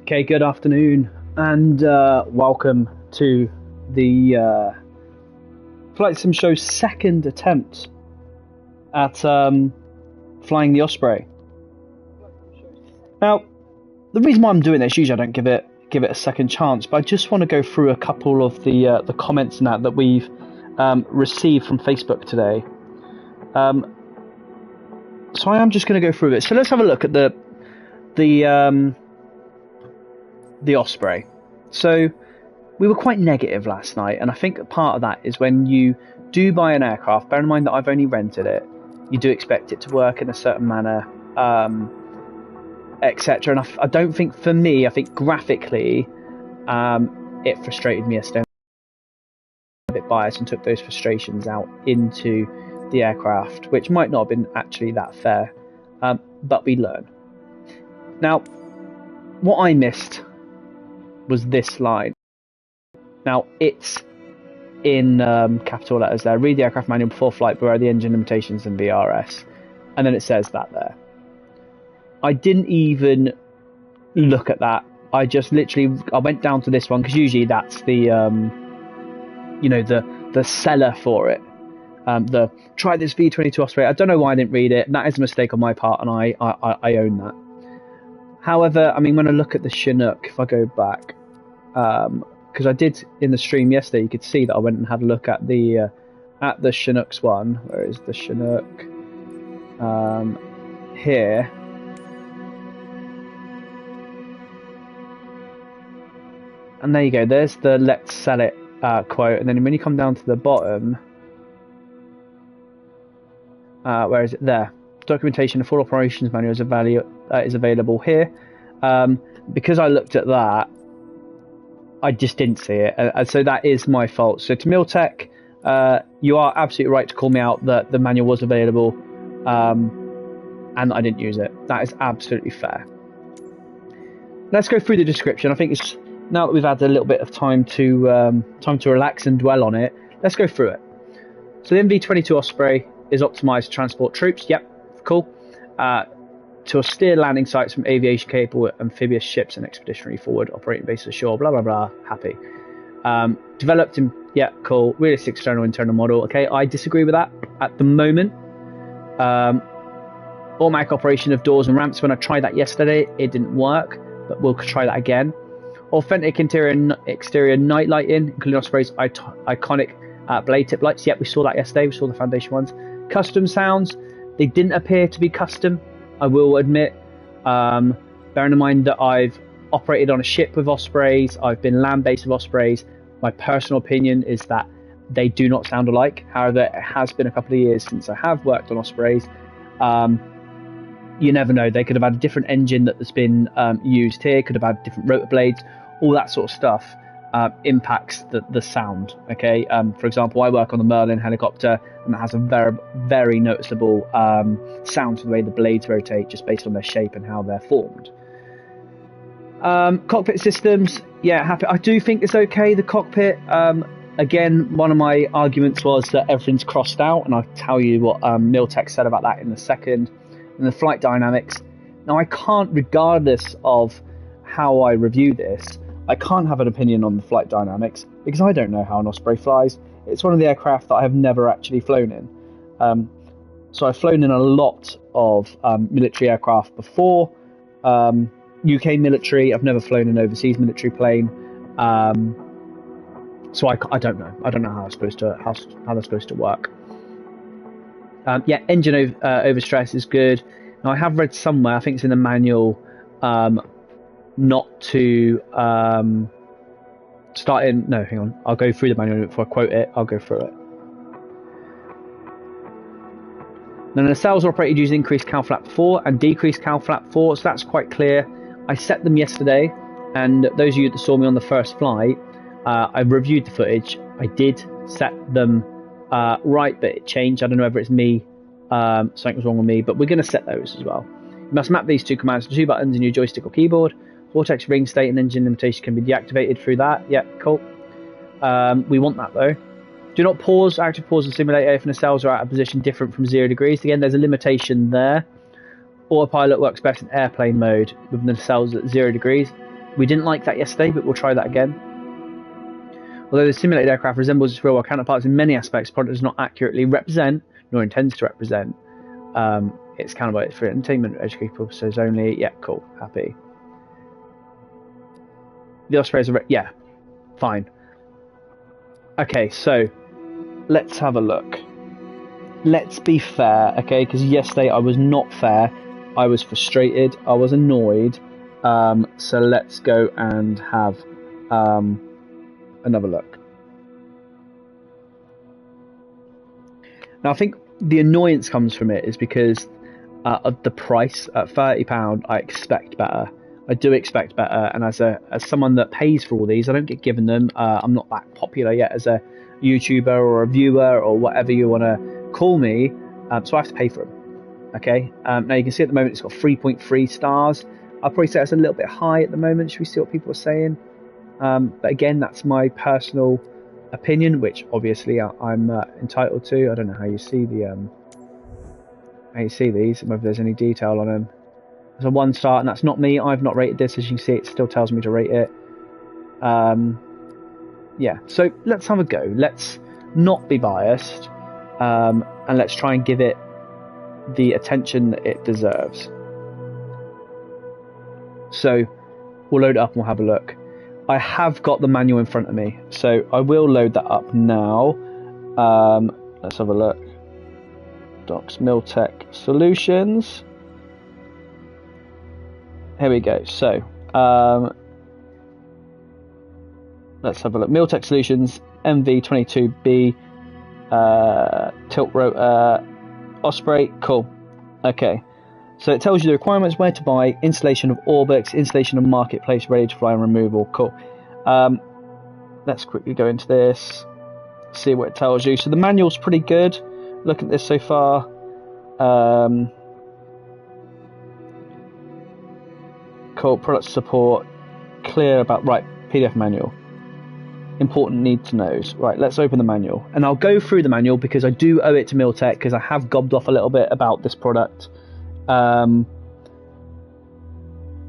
Okay, good afternoon, and welcome to the Flight Sim Show's second attempt at flying the Osprey. Now, the reason why I'm doing this, usually I don't give it a second chance, but I just want to go through a couple of the comments and that we've received from Facebook today. So I am just going to go through it. So let's have a look at the Osprey. So we were quite negative last night, and I think part of that is when you do buy an aircraft, bear in mind that I've only rented it, you do expect it to work in a certain manner, etc. And I don't think, for me, I think graphically it frustrated me yesterday. I'm a bit biased and took those frustrations out into the aircraft, which might not have been actually that fair, but we learn. Now, what I missed was this line. Now, it's in capital letters there. Read the aircraft manual before flight, beware the engine limitations and VRS. And then it says that there. I didn't even look at that. I just literally, I went down to this one, because usually that's the, the seller for it. The try this V22 Osprey. I don't know why I didn't read it. That is a mistake on my part, and I own that. However, I mean, when I look at the Chinook, if I go back, because I did in the stream yesterday, you could see that I went and had a look at the Chinook's one. Where is the Chinook? Here. And there you go. There's the let's sell it quote. And then when you come down to the bottom, where is it? There. Documentation, the full operations manual is available here. Because I looked at that, I just didn't see it, so that is my fault. So to Miltech, you are absolutely right to call me out that the manual was available, and I didn't use it. That is absolutely fair. Let's go through the description. I think it's now that we've had a little bit of time to relax and dwell on it. Let's go through it. So the MV-22 Osprey is optimized to transport troops. Yep. Cool. To austere landing sites from aviation capable amphibious ships and expeditionary forward operating bases ashore. Blah blah blah. Happy. Developed in cool. Realistic external internal model. Okay, I disagree with that at the moment. Automatic operation of doors and ramps. When I tried that yesterday, it didn't work, but we'll try that again. Authentic interior and exterior night lighting, including Osprey's iconic blade tip lights. Yep, we saw that yesterday. We saw the foundation ones. Custom sounds. They didn't appear to be custom, I will admit. Bearing in mind that I've operated on a ship with Ospreys, I've been land-based with Ospreys. My personal opinion is that they do not sound alike. However, it has been a couple of years since I have worked on Ospreys. You never know. They could have had a different engine that's been used here, could have had different rotor blades, all that sort of stuff. Impacts the sound. Okay, for example, I work on the Merlin helicopter, and that has a very, very noticeable sound to the way the blades rotate, just based on their shape and how they're formed. Cockpit systems, happy. I do think it's okay. The cockpit, again, one of my arguments was that everything's crossed out, and I'll tell you what Miltech said about that in a second. And the flight dynamics. Now, I can't, regardless of how I review this, I can't have an opinion on the flight dynamics because I don't know how an Osprey flies. It's one of the aircraft that I have never actually flown in. So I've flown in a lot of military aircraft before. UK military, I've never flown an overseas military plane. So I don't know. I don't know how they're supposed to work. Engine overstress is good. Now I have read somewhere, I think it's in the manual, not to start in. No, hang on. I'll go through the manual before I quote it. I'll go through it. Now, the nacelles are operated using increased cowl flap 4 and decreased cowl flap 4, so that's quite clear. I set them yesterday, and those of you that saw me on the first flight, I reviewed the footage. I did set them right, but it changed. I don't know whether it's me, something was wrong with me, but we're going to set those as well. You must map these two commands to two buttons in your joystick or keyboard. Vortex ring state and engine limitation can be deactivated through that. Yep, cool. We want that though. Do not pause. Active pause the simulator if nacelles are out of position different from 0 degrees. Again, there's a limitation there. Autopilot works best in airplane mode with nacelles at 0 degrees. We didn't like that yesterday, but we'll try that again. Although the simulated aircraft resembles its real-world counterparts in many aspects, the product does not accurately represent, nor intends to represent, its counterparts for entertainment education purposes only. Yeah, cool, happy. The Osprey is yeah, fine. Okay, so let's have a look. Let's be fair, okay? Because yesterday I was not fair. I was frustrated. I was annoyed. So let's go and have another look. Now, I think the annoyance comes from it is because of the price at £30. I expect better. I do expect better, and as someone that pays for all these, I don't get given them. I'm not that popular yet as a YouTuber or a viewer or whatever you want to call me, so I have to pay for them. Okay. Now you can see at the moment it's got 3.3 stars. I'll probably say it's a little bit high at the moment. Should we see what people are saying? But again, that's my personal opinion, which obviously I'm entitled to. I don't know how you see these, and whether there's any detail on them. There's a 1 star, and that's not me. I've not rated this. As you can see, it still tells me to rate it. Yeah, so let's have a go. Let's not be biased, and let's try and give it the attention that it deserves. So we'll load it up and we'll have a look. I have got the manual in front of me, so I will load that up now. Let's have a look. Docs Miltech Solutions. Here we go. So let's have a look. Miltech Solutions MV22B tilt rotor Osprey. Cool. Okay. So it tells you the requirements, where to buy, installation of orbits, installation of marketplace, ready to fly and removal. Cool. Let's quickly go into this, see what it tells you. So the manual's pretty good. Look at this so far. Cool. Product support. Clear about, right, PDF manual. Important need to knows. Right, let's open the manual. And I'll go through the manual because I do owe it to Miltech, because I have gobbed off a little bit about this product. I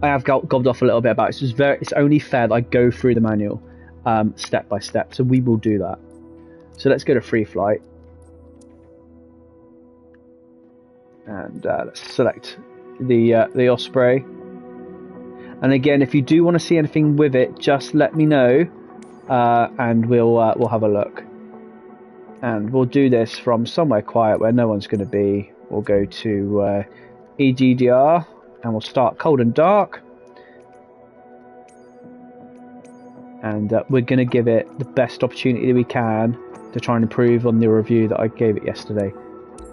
have gobbed off a little bit about it. So it's only fair that I go through the manual step by step. So we will do that. So let's go to free flight. And let's select the Osprey. And again, if you do want to see anything with it, just let me know, and we'll have a look. And we'll do this from somewhere quiet where no one's going to be. We'll go to EGDR, and we'll start cold and dark. And we're going to give it the best opportunity we can to try and improve on the review that I gave it yesterday.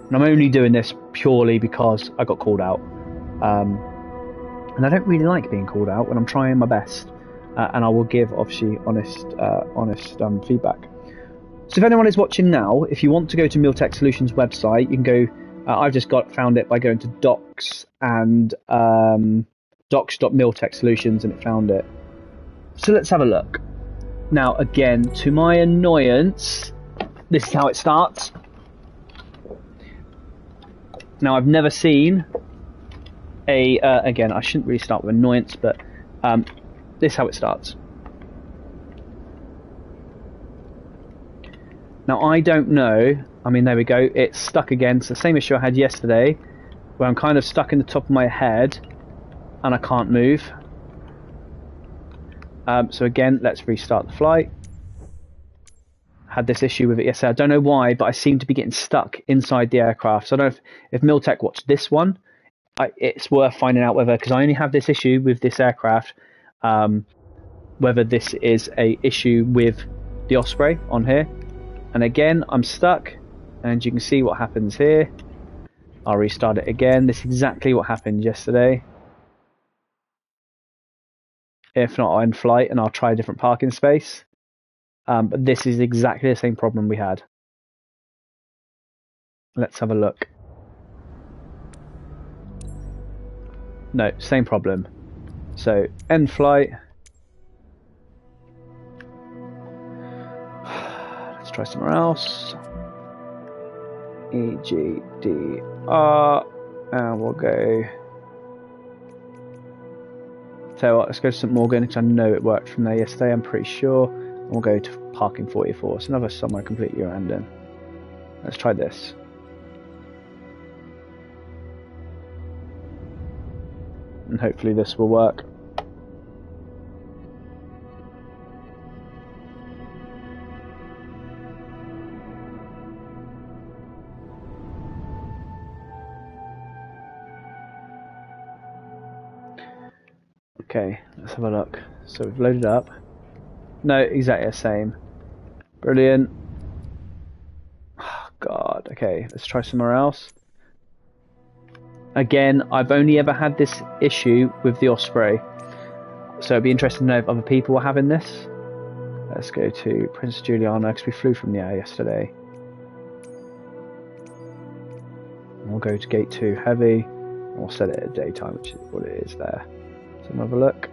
And I'm only doing this purely because I got called out. And I don't really like being called out when I'm trying my best. And I will give, obviously, honest feedback. So if anyone is watching now, if you want to go to Miltech Solutions website, you can go. I've just found it by going to docs and docs.miltech solutions, and it found it. So let's have a look. Now, again, to my annoyance, this is how it starts. Now, I've never seen again, I shouldn't really start with annoyance, but this is how it starts. Now, I don't know. I mean, there we go. It's stuck again. It's the same issue I had yesterday, where I'm kind of stuck in the top of my head, and I can't move. So again, let's restart the flight. Had this issue with it yesterday. I don't know why, but I seem to be getting stuck inside the aircraft. So I don't know if Miltech watched this one. It's worth finding out whether, because I only have this issue with this aircraft, whether this is a issue with the Osprey on here. And again, I'm stuck, and you can see what happens here. I'll restart it again. This is exactly what happened yesterday. If not, I'll end flight and I'll try a different parking space. But this is exactly the same problem we had. Let's have a look. No, same problem. So, end flight. Let's try somewhere else. EGDR. And we'll go Tell you what, let's go to St Morgan because I know it worked from there yesterday. I'm pretty sure. And we'll go to parking 44. It's another somewhere completely random. Let's try this. And hopefully this will work. Okay, let's have a look. So we've loaded up. No, exactly the same. Brilliant. Oh, God. Okay, let's try somewhere else. Again, I've only ever had this issue with the Osprey. So it'd be interesting to know if other people were having this. Let's go to Princess Juliana because we flew from the air yesterday. We'll go to gate 2 heavy. And we'll set it at daytime, which is what it is there. So have a look.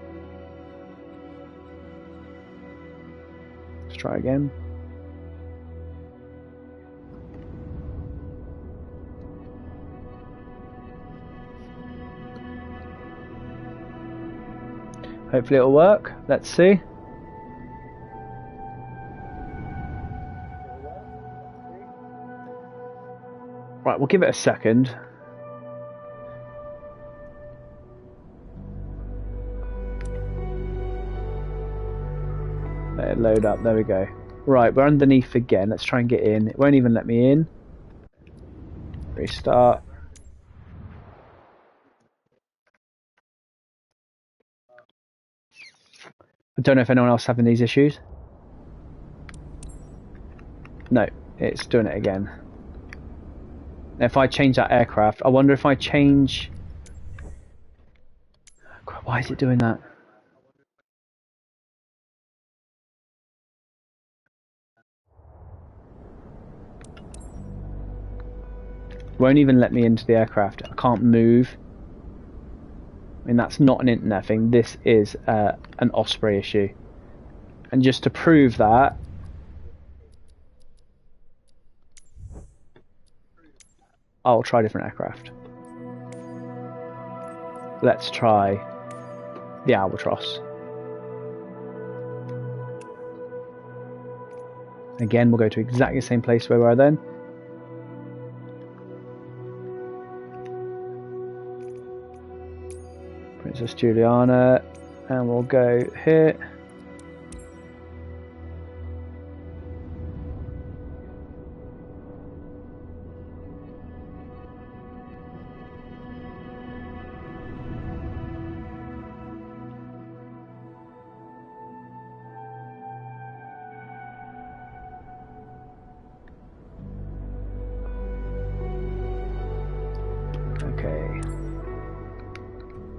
Let's try again. Hopefully it'll work. Let's see. Right, we'll give it a second. Let it load up. There we go. Right, we're underneath again. Let's try and get in. It won't even let me in. Restart. I don't know if anyone else is having these issues. No, it's doing it again. If I change that aircraft, I wonder if I change... Why is it doing that? Won't even let me into the aircraft. I can't move. I mean, that's not an internet thing. This is an Osprey issue. And just to prove that, I'll try different aircraft. Let's try the Albatross. Again, we'll go to exactly the same place where we were then. Princess Juliana, and we'll go here.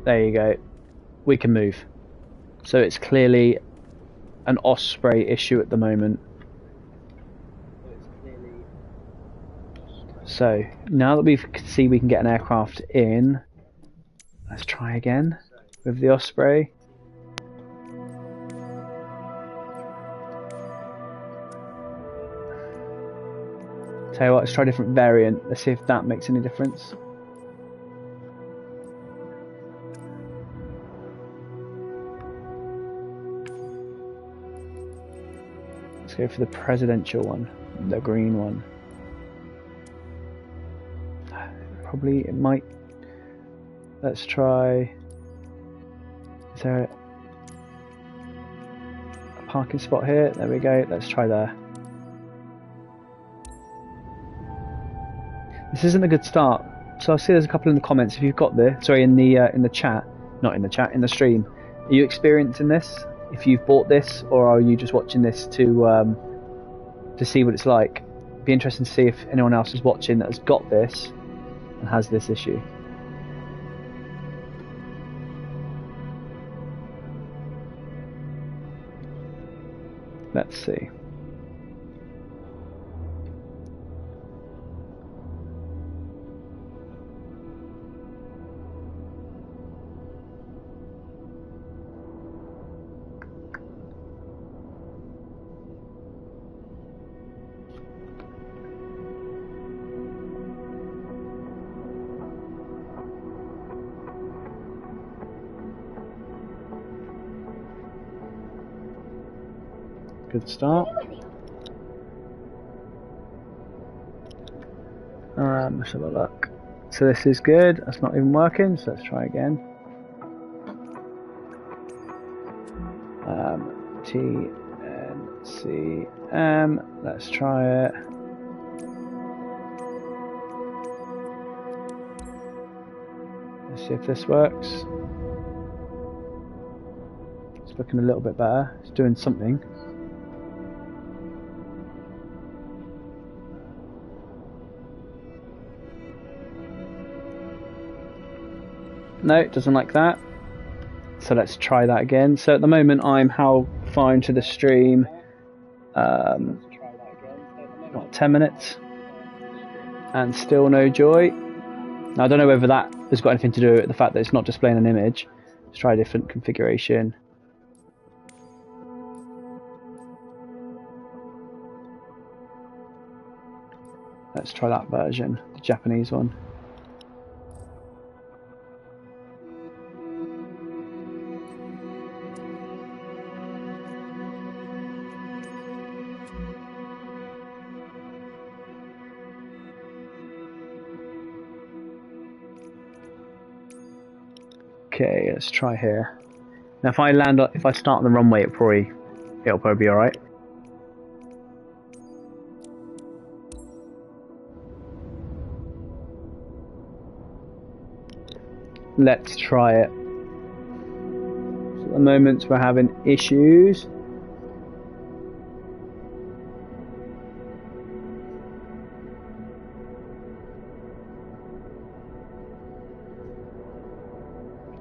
There you go. We can move. So it's clearly an Osprey issue at the moment. So now that we can see we can get an aircraft in, let's try again with the Osprey. Tell you what, let's try a different variant. Let's see if that makes any difference. Go for the presidential one, the green one. Probably it might. Let's try. Is there a parking spot here? There we go. Let's try there. This isn't a good start. So I see there's a couple in the comments. If you've got this, sorry, in the chat, not in the chat, in the stream. Are you experiencing this? If you've bought this, or are you just watching this to see what it's like? Be interesting to see if anyone else is watching that has got this and has this issue. Let's see. Good start. Let's have a look. So this is good. That's not even working, so let's try again. TNCM. Let's try it. Let's see if this works. It's looking a little bit better. It's doing something. No, it doesn't like that. So let's try that again. So at the moment I'm how far into the stream? What, 10 minutes? And still no joy. Now I don't know whether that has got anything to do with the fact that it's not displaying an image. Let's try a different configuration. Let's try that version, the Japanese one. Okay, let's try here. Now, if I start on the runway, it'll probably be all right. Let's try it. So at the moment, we're having issues.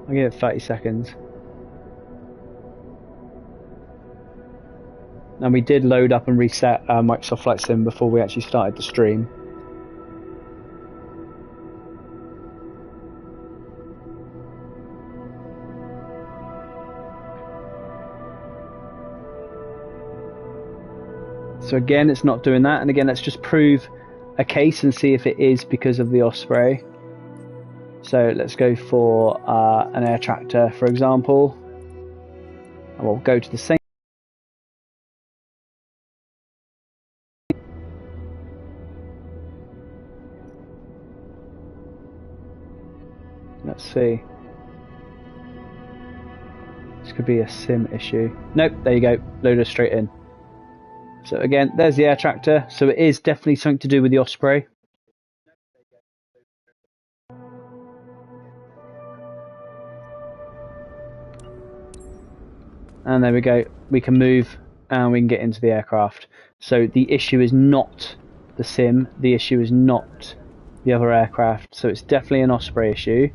I'll give it 30 seconds. And we did load up and reset Microsoft Flight Sim before we actually started the stream. So again, it's not doing that. And again, let's just prove a case and see if it is because of the Osprey. So let's go for an air tractor, for example. And we'll go to the same. Let's see. This could be a sim issue. Nope, there you go. Load us straight in. So again, there's the air tractor. So it is definitely something to do with the Osprey. And there we go. We can move and we can get into the aircraft. So the issue is not the sim. The issue is not the other aircraft. So it's definitely an Osprey issue.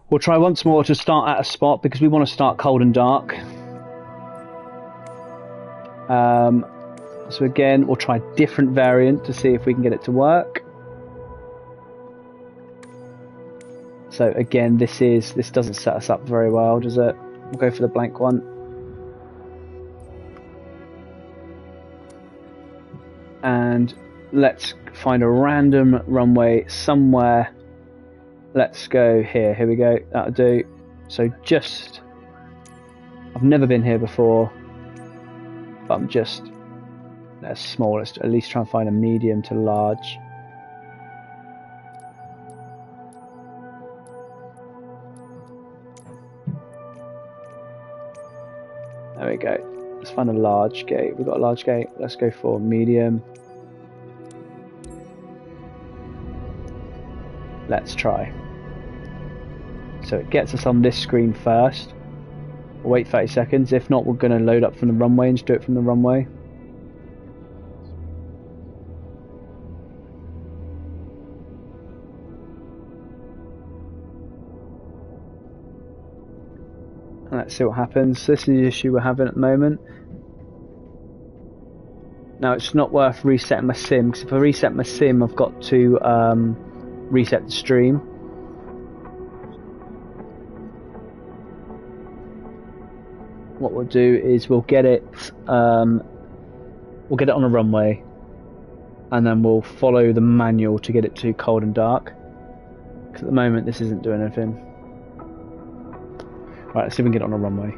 We'll try once more to start at a spot because we want to start cold and dark. So again, we'll try a different variant to see if we can get it to work. So again, this doesn't set us up very well, does it? We'll go for the blank one. And let's find a random runway somewhere. Let's go here. Here we go. That'll do. So I've never been here before, but I'm just that's small. Let's at least try and find a medium to large. There we go. Let's find a large gate. We've got a large gate. Let's go for medium. Let's try. So it gets us on this screen first. We'll wait 30 seconds. If not, we're going to load up from the runway and just do it from the runway. And let's see what happens. So this is the issue we're having at the moment. Now it's not worth resetting my sim, because if I reset my sim I've got to reset the stream. What we'll do is we'll get it on a runway, and then we'll follow the manual to get it to cold and dark, because at the moment this isn't doing anything. Right, let's see if we can get it on a runway.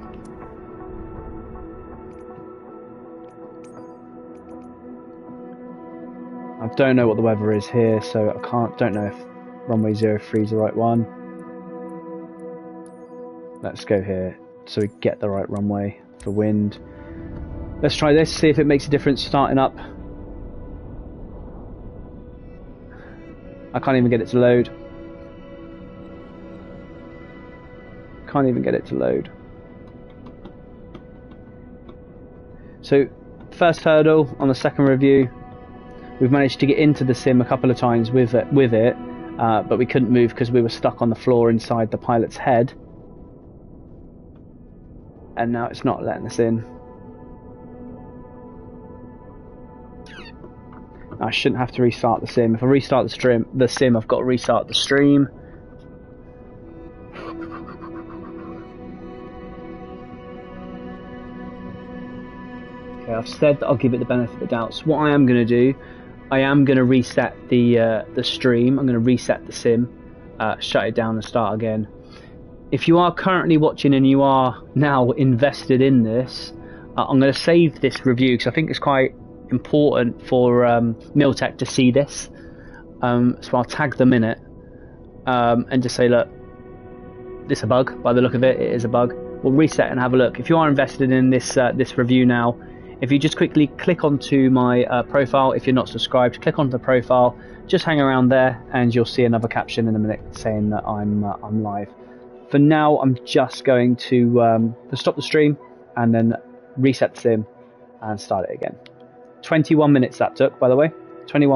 Don't know what the weather is here, so I don't know if runway 03 is the right one. Let's go here so we get the right runway for wind. Let's try this, see if it makes a difference starting up. I can't even get it to load. Can't even get it to load. So, first hurdle on the second review. We've managed to get into the sim a couple of times with it, but we couldn't move because we were stuck on the floor inside the pilot's head. And now it's not letting us in. I shouldn't have to restart the sim. If I restart the sim, I've got to restart the stream. Okay, I've said that I'll give it the benefit of the doubt. So what I am going to do, I am going to reset the stream. I'm going to reset the sim, shut it down and start again. If you are currently watching and you are now invested in this, I'm going to save this review because I think it's quite important for Miltech to see this. So I'll tag them in it and just say, look, this is a bug. By the look of it, it is a bug. We'll reset and have a look. If you are invested in this this review now, if you just quickly click onto my profile, if you're not subscribed, click onto the profile, just hang around there and you'll see another caption in a minute saying that I'm live. For now, I'm just going to stop the stream and then reset the sim and start it again. 21 minutes that took, by the way. 21 minutes.